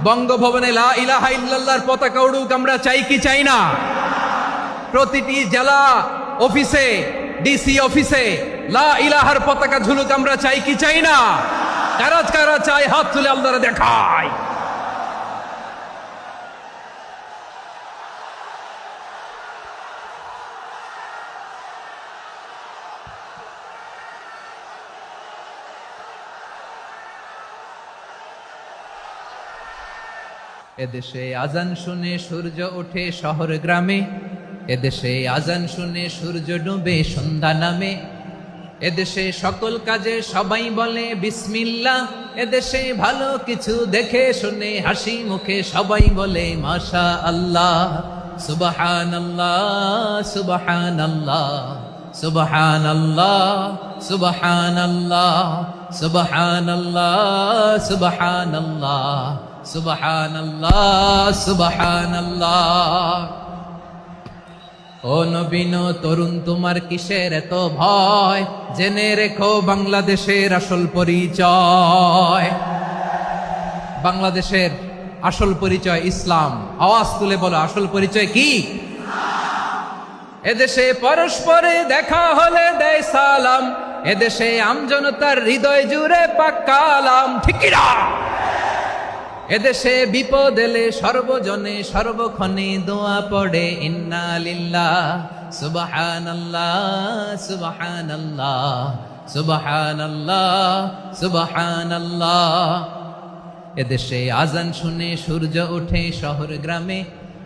বঙ্গভবনে লা ইলাহা ইল্লাল্লাহর পতাকা উড়ুক, আমরা চাই কি চাই না? প্রতিটি জেলা অফিসে, ডিসি অফিসে লা ইলাহার পতাকা ঝুলুক, আমরা চাই কি চাই না? কারা কারা চাই হাত তুলে আল্লাহরে দেখায়। এদেশে আজান শুনে সূর্য ওঠে শহর গ্রামে, এদেশে আজান শুনে সূর্য ডুবে সন্ধ্যা নামে, এদেশে সকল কাজে সবাই বলে বিসমিল্লাহ, এদেশে ভালো কিছু দেখে শুনে হাসি মুখে সবাই বলে মাশা আল্লাহ। সুবহানাল্লাহ সুবহানাল্লাহ সুবহানাল্লাহ সুবহানাল্লাহ সুবহানাল্লাহ সুবহানাল্লাহ সুবহানাল্লাহ সুবহানাল্লাহ। ও নবীন তরুণ, তোমার কিসের এত ভয়? জেনে রেখো বাংলাদেশের আসল পরিচয়। বাংলাদেশের আসল পরিচয় ইসলাম। আওয়াজ তুলে বলো, আসল পরিচয় কি? এদেশে পরস্পরে দেখা হলে দেয় সালাম, এদেশে আমজনতার হৃদয় জুড়ে পাক্কা আলাম, ঠিক কি না? এদেশে বিপদ এলে সর্বজনে সর্বক্ষণে দোয়া পড়ে ইন্না লিল্লাহ সুবহানাল্লাহ সুবহানাল্লাহ সুবহানাল্লাহ সুবহানাল্লাহ। এদেশে আজান শুনে সূর্য ওঠে শহর গ্রামে,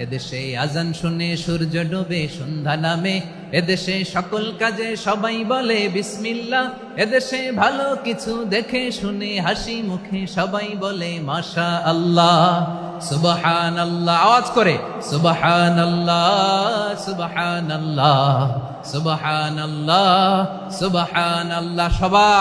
এদেশে আজান শুনে সূর্য ডুবে সন্ধ্যা নামে, এদেশে সকল কাজে সবাই বলে বিসমিল্লাহ, এদেশে ভালো কিছু দেখে শুনে হাসি মুখে সবাই বলে মাশা আল্লাহ। সুবহানাল্লাহ, আওয়াজ করে সুবহানাল্লাহ সুবহানাল্লাহ সুবহানাল্লাহ সুবহানাল্লাহ। সবাই